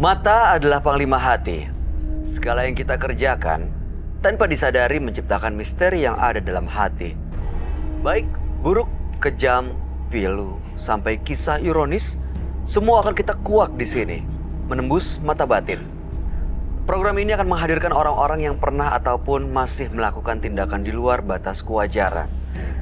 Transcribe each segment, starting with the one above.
Mata adalah panglima hati. Segala yang kita kerjakan tanpa disadari menciptakan misteri yang ada dalam hati. Baik, buruk, kejam, pilu, sampai kisah ironis, semua akan kita kuak di sini, menembus mata batin. Program ini akan menghadirkan orang-orang yang pernah ataupun masih melakukan tindakan di luar batas kewajaran.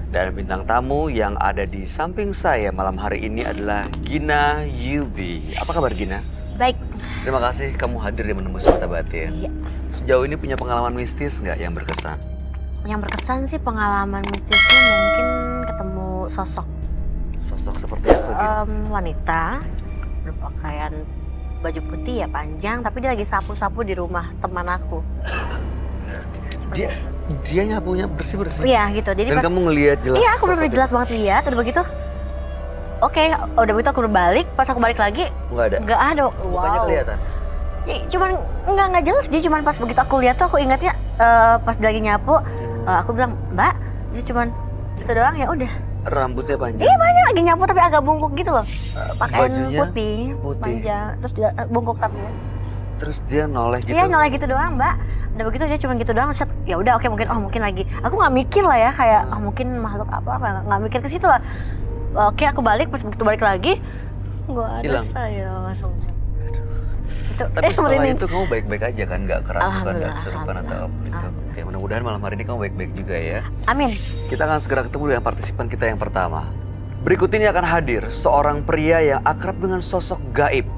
Dan bintang tamu yang ada di samping saya malam hari ini adalah Gina Yubi. Apa kabar Gina? Baik. Terima kasih kamu hadir di Menembus Mata Batin. Iya. Sejauh ini punya pengalaman mistis nggak yang berkesan? Yang berkesan sih pengalaman mistisnya mungkin ketemu sosok Sosok seperti apa gitu? wanita berpakaian baju putih ya panjang, tapi dia lagi sapu-sapu di rumah teman aku. Dia nyapunya bersih-bersih? Iya gitu. Jadi Dan pas, kamu ngelihat jelas? iya aku benar sosok jelas banget lihat. Udah begitu, oke, udah begitu aku berbalik. Pas aku balik lagi, Nggak ada? nggak ada. Mukanya kelihatan? Ya, cuman nggak jelas. Dia cuman pas begitu aku lihat tuh aku ingatnya pas dia lagi nyapu, aku bilang Mbak, dia cuman itu doang ya udah. Rambutnya panjang? Iya banyak lagi nyapu tapi agak bungkuk gitu loh. Pakaian bajunya putih, panjang, terus dia bungkuk tapi ya. Terus dia noleh gitu? Iya noleh gitu doang Mbak. Udah begitu dia cuma gitu doang. Set, ya udah oke mungkin lagi. Aku nggak mikir lah ya kayak mungkin makhluk apa nggak mikir ke situ lah. Oke aku balik pas begitu balik lagi nggak ada hilang. saya langsung. Itu, Tapi setelah ini. itu kamu baik-baik aja kan? Nggak kerasukan, nggak kesurupan atau apa gitu? Alhamdulillah. Oke, mudah-mudahan malam hari ini kamu baik-baik juga ya. Amin. Kita akan segera ketemu dengan partisipan kita yang pertama. Berikut ini akan hadir seorang pria yang akrab dengan sosok gaib.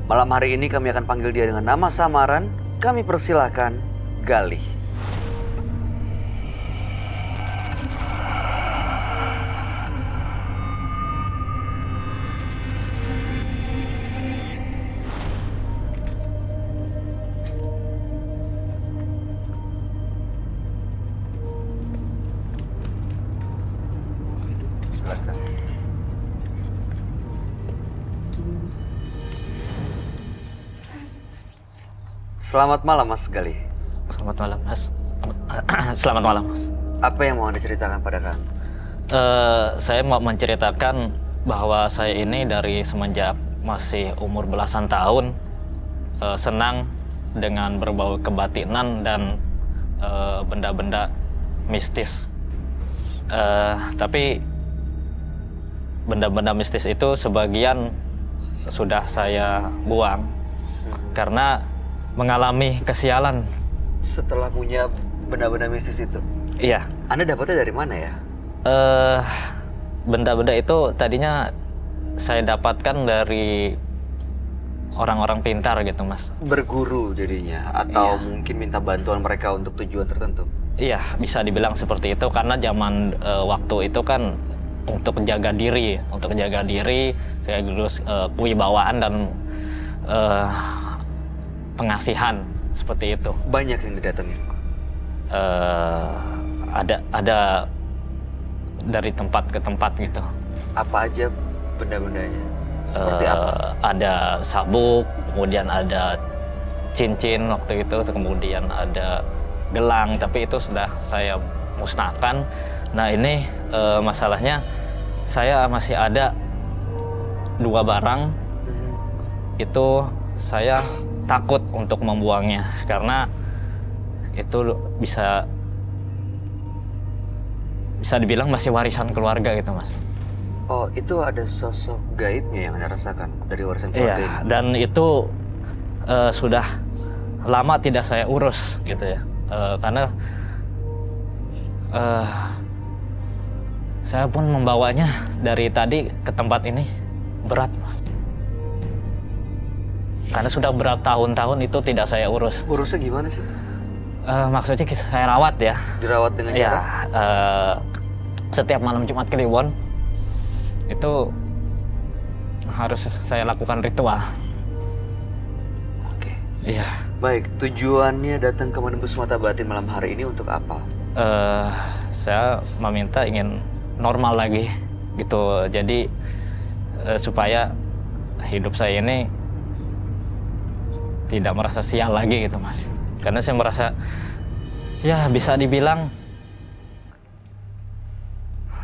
Malam hari ini kami akan panggil dia dengan nama samaran. Kami persilahkan Galih. Silakan. Selamat malam Mas Galih. Selamat malam, Mas. Selamat malam, Mas. Apa yang mau Anda ceritakan pada kami? Saya mau menceritakan bahwa saya ini dari semenjak masih umur belasan tahun senang dengan berbau kebatinan dan benda-benda mistis. Tapi benda-benda mistis itu sebagian sudah saya buang karena mengalami kesialan. Setelah punya benda-benda mistis itu, Iya. Anda dapatnya dari mana ya? Benda-benda itu tadinya saya dapatkan dari orang-orang pintar gitu, Mas. Berguru jadinya? Atau Iya. mungkin minta bantuan mereka untuk tujuan tertentu? Iya, bisa dibilang seperti itu karena zaman waktu itu kan untuk jaga diri. Untuk jaga diri, saya lulus kewibawaan dan pengasihan seperti itu. Banyak yang didatengin? Ada dari tempat ke tempat gitu. Apa aja benda-bendanya? Seperti apa? Ada sabuk, kemudian ada cincin waktu itu, kemudian ada gelang, tapi itu sudah saya musnahkan. Nah ini masalahnya saya masih ada 2 barang, itu saya takut untuk membuangnya karena itu bisa dibilang masih warisan keluarga gitu, Mas. Oh, itu ada sosok gaibnya yang Anda rasakan dari warisan keluarga Iya, ini? dan itu sudah lama tidak saya urus gitu ya, karena saya pun membawanya dari tadi ke tempat ini berat, Mas. Karena sudah bertahun-tahun itu tidak saya urus. Urusnya gimana sih? Maksudnya saya rawat ya. Dirawat dengan Ya, cara? setiap malam Jumat Kliwon itu harus saya lakukan ritual. Oke. Iya. Baik, tujuannya datang ke Menembus Mata Batin malam hari ini untuk apa? Saya meminta ingin normal lagi gitu. Jadi supaya hidup saya ini tidak merasa sial lagi gitu, Mas. Karena saya merasa ya bisa dibilang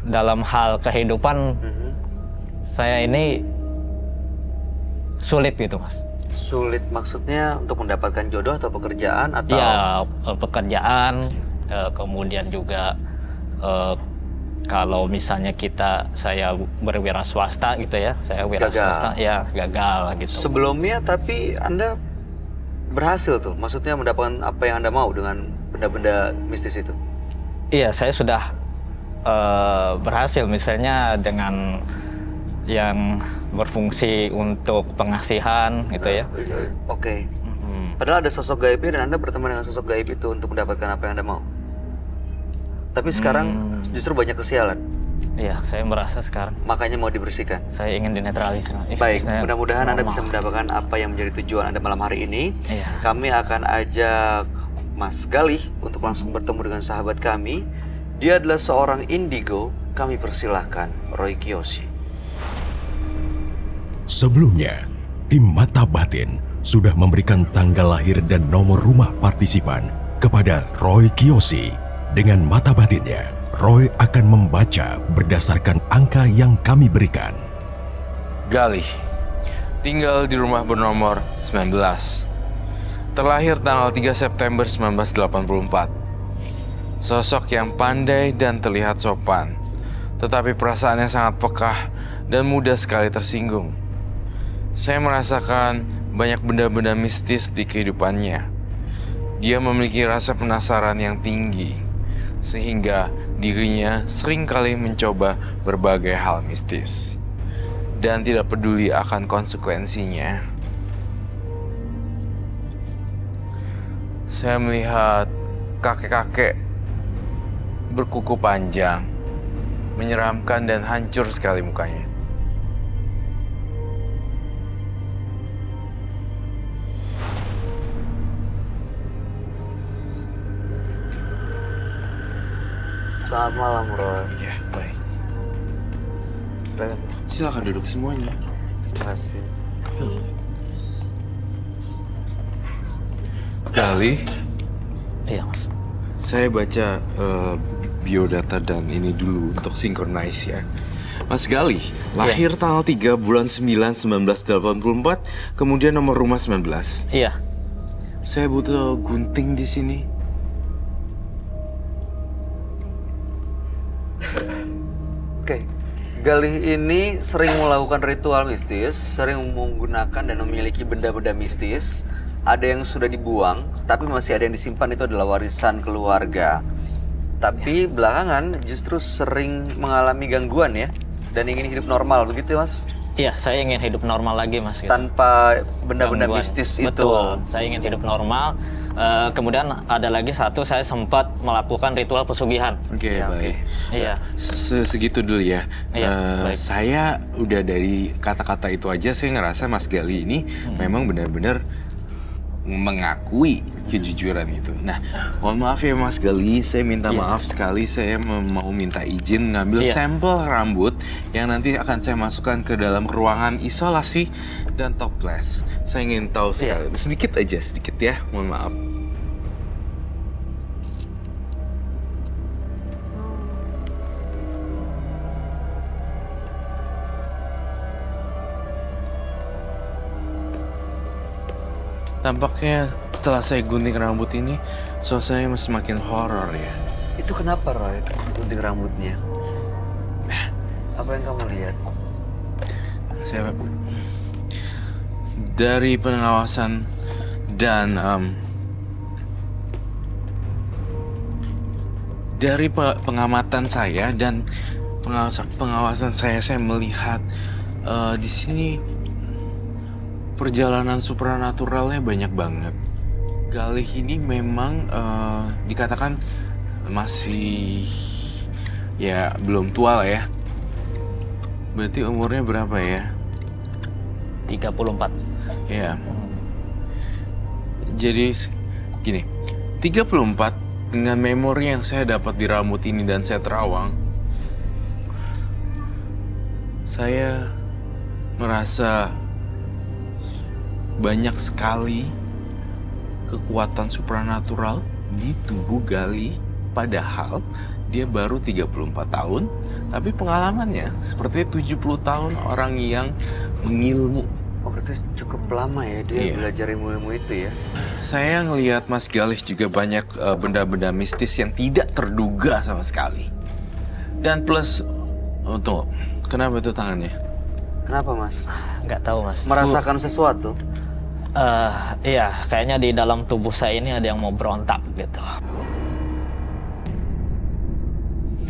dalam hal kehidupan saya ini sulit gitu, Mas. Sulit maksudnya untuk mendapatkan jodoh atau pekerjaan atau? Ya, pekerjaan, kemudian juga kalau misalnya saya berwira swasta gitu ya, saya wira Gagal. swasta, ya gagal gitu. Sebelumnya tapi Anda berhasil tuh, maksudnya mendapatkan apa yang Anda mau dengan benda-benda mistis itu? Iya, saya sudah berhasil misalnya dengan yang berfungsi untuk pengasihan gitu ya. Oke. Padahal ada sosok gaibnya dan Anda berteman dengan sosok gaib itu untuk mendapatkan apa yang Anda mau. Tapi sekarang justru banyak kesialan, Iya, saya merasa sekarang makanya mau dibersihkan. saya ingin dinetralisir. Baik, Saya mudah-mudahan Anda normal. bisa mendapatkan apa yang menjadi tujuan Anda malam hari ini. Iya. Kami akan ajak Mas Galih untuk langsung bertemu dengan sahabat kami. Dia adalah seorang indigo. Kami persilahkan Roy Kiyoshi. Sebelumnya, tim Mata Batin sudah memberikan tanggal lahir dan nomor rumah partisipan kepada Roy Kiyoshi. Dengan mata batinnya, Roy akan membaca berdasarkan angka yang kami berikan. Galih, tinggal di rumah bernomor 19. Terlahir tanggal 3 September 1984. Sosok yang pandai dan terlihat sopan, tetapi perasaannya sangat pekah dan mudah sekali tersinggung. Saya merasakan banyak benda-benda mistis di kehidupannya. Dia memiliki rasa penasaran yang tinggi, sehingga dirinya seringkali mencoba berbagai hal mistis dan tidak peduli akan konsekuensinya. Saya melihat kakek-kakek berkuku panjang, menyeramkan dan hancur sekali mukanya. Selamat malam, Roy. Ya, baik. Silakan. Silakan duduk semuanya. Terima kasih. Galih, Iya, Mas. saya baca biodata dan ini dulu untuk synchronize ya. Mas Galih, lahir tanggal 3 bulan 9 1984, kemudian nomor rumah 19. Iya. Saya butuh gunting di sini. Oke. Galih ini sering melakukan ritual mistis, sering menggunakan dan memiliki benda-benda mistis. Ada yang sudah dibuang, tapi masih ada yang disimpan, itu adalah warisan keluarga. Tapi belakangan justru sering mengalami gangguan ya, dan ingin hidup normal, begitu Mas? Iya, saya ingin hidup normal lagi, Mas. Gitu. Tanpa benda-benda Gangguan. mistis Betul, itu. saya ingin hidup normal. Kemudian ada lagi satu, saya sempat melakukan ritual pesugihan. Oke, Ya, baik. Iya. Segitu dulu ya. Iya, baik. Saya udah dari kata-kata itu aja saya ngerasa Mas Galih ini memang benar-benar mengakui kejujuran itu. Nah, mohon maaf ya Mas Galih, saya minta maaf sekali, saya mau minta izin ngambil Iya. sampel rambut yang nanti akan saya masukkan ke dalam ruangan isolasi dan toples. Saya ingin tahu sekali, sedikit aja, sedikit ya, mohon maaf. Tampaknya setelah saya gunting rambut ini, suasananya semakin horor ya. Itu kenapa Roy? Gunting rambutnya. Apa yang kamu lihat? Saya dari pengawasan dan dari pengamatan saya dan pengawasan saya melihat di sini perjalanan supranaturalnya banyak banget. Galih ini memang dikatakan masih ya belum tua lah ya. Berarti umurnya berapa ya? 34. Ya. Jadi gini, 34 dengan memori yang saya dapat di rambut ini dan saya terawang, saya merasa banyak sekali kekuatan supranatural di tubuh Galih, padahal dia baru 34 tahun, tapi pengalamannya seperti 70 tahun orang yang mengilmu Oh, berarti cukup lama ya dia Iya. belajar ilmu-ilmu itu ya. Saya ngelihat Mas Galih juga banyak benda-benda mistis yang tidak terduga sama sekali. Dan plus, tunggu, kenapa itu tangannya? Kenapa Mas? Nggak tahu mas. Merasakan sesuatu? Iya, kayaknya di dalam tubuh saya ini ada yang mau berontak gitu.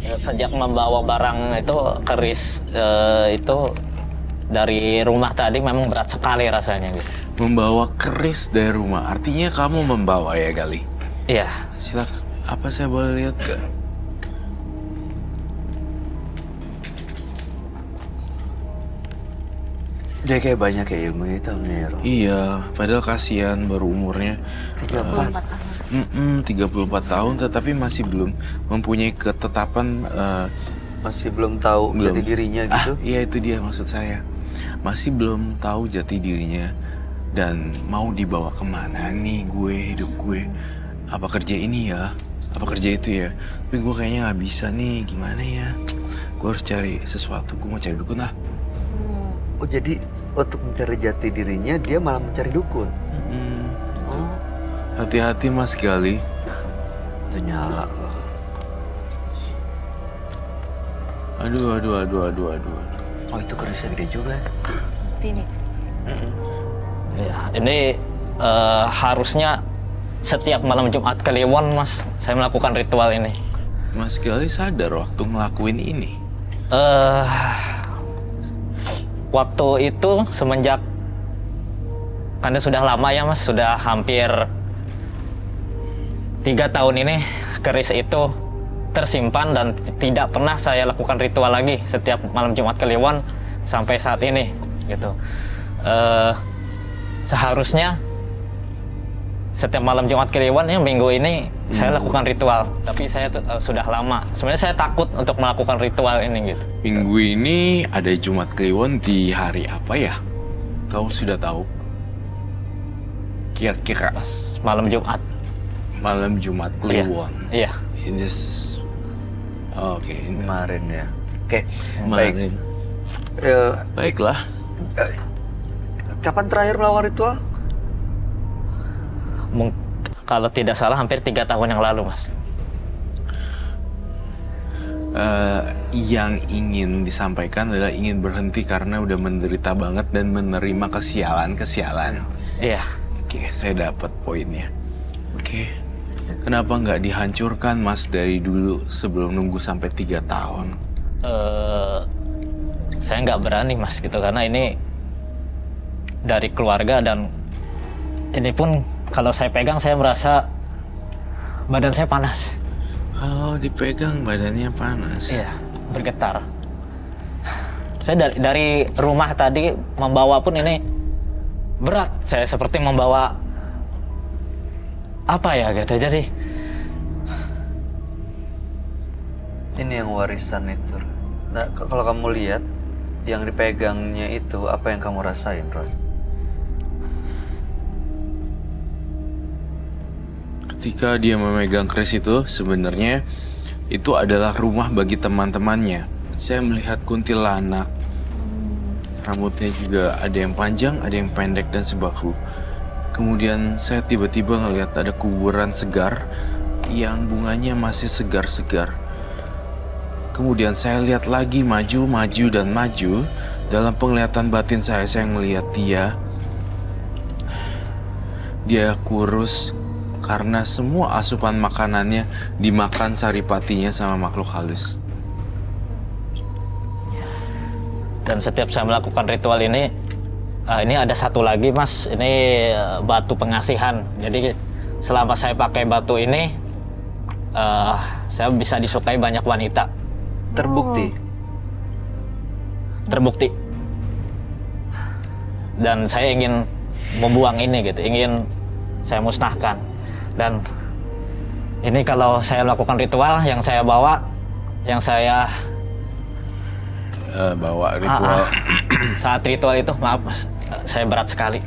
Ya, sejak membawa barang itu keris itu dari rumah tadi memang berat sekali rasanya gitu. Membawa keris dari rumah, artinya kamu membawa ya Galih? Iya, Silakan, apa saya boleh lihat gak? Dia kayak banyak ya ilmu hitamnya ya, Ro. Iya, padahal kasihan baru umurnya 34. 34 tahun tetapi masih belum mempunyai ketetapan Masih belum tahu jati dirinya gitu. Iya itu dia maksud saya. Masih belum tahu jati dirinya dan mau dibawa kemana nih hidup gue. Apa kerja ini ya? Apa kerja itu ya? Tapi gue kayaknya nggak bisa nih, gimana ya? Gue harus cari sesuatu, gue mau cari dukun lah. Oh, jadi untuk mencari jati dirinya dia malah mencari dukun. Gitu. Hati-hati Mas Galih. Itu nyala loh. Aduh. Oh, itu kerisnya gede juga. Ini. iya. Ini harusnya setiap malam Jumat Kliwon mas, saya melakukan ritual ini. Mas Galih sadar waktu ngelakuin ini? Waktu itu semenjak karena sudah lama ya mas, sudah hampir 3 tahun ini keris itu tersimpan dan tidak pernah saya lakukan ritual lagi setiap malam Jumat Kliwon sampai saat ini gitu. Seharusnya setiap malam Jumat Kliwon ya minggu ini saya lakukan ritual, tapi saya sudah lama. Sebenarnya saya takut untuk melakukan ritual ini gitu. Minggu ini ada Jumat Kliwon di hari apa ya? Kamu sudah tahu? Kira-kira Pas malam Jumat. malam Jumat Kliwon. Iya. Ini oke, ini Kemarin ya. Oke, baik. kemarin. Baiklah. Kapan terakhir melakukan ritual? Kalau tidak salah hampir 3 tahun yang lalu mas. Yang ingin disampaikan adalah ingin berhenti karena udah menderita banget dan menerima kesialan. Iya. Oke, saya dapat poinnya. Oke, kenapa nggak dihancurkan mas dari dulu sebelum nunggu sampai 3 tahun? Saya nggak berani mas gitu karena ini dari keluarga dan ini pun kalau saya pegang saya merasa badan saya panas. Oh, dipegang badannya panas. Iya, bergetar. Saya dari rumah tadi membawa pun ini berat. Saya seperti membawa apa ya gitu. Jadi Ini yang warisan itu. Nah, kalau kamu lihat yang dipegangnya itu, apa yang kamu rasain, Roy? Ketika dia memegang keris itu, sebenarnya itu adalah rumah bagi teman-temannya. Saya melihat kuntilanak. Rambutnya juga ada yang panjang, ada yang pendek dan sebahu. Kemudian saya tiba-tiba ngelihat ada kuburan segar yang bunganya masih segar-segar. Kemudian saya lihat lagi maju dan maju. Dalam penglihatan batin saya melihat dia kurus karena semua asupan makanannya dimakan saripatinya sama makhluk halus. dan setiap saya melakukan ritual ini ada satu lagi mas, ini batu pengasihan. Jadi selama saya pakai batu ini saya bisa disukai banyak wanita. Terbukti. Terbukti. Dan saya ingin membuang ini gitu, ingin saya musnahkan. Dan ini kalau saya melakukan ritual yang saya bawa, yang saya Bawa ritual. saat ritual itu, maaf mas, saya berat sekali.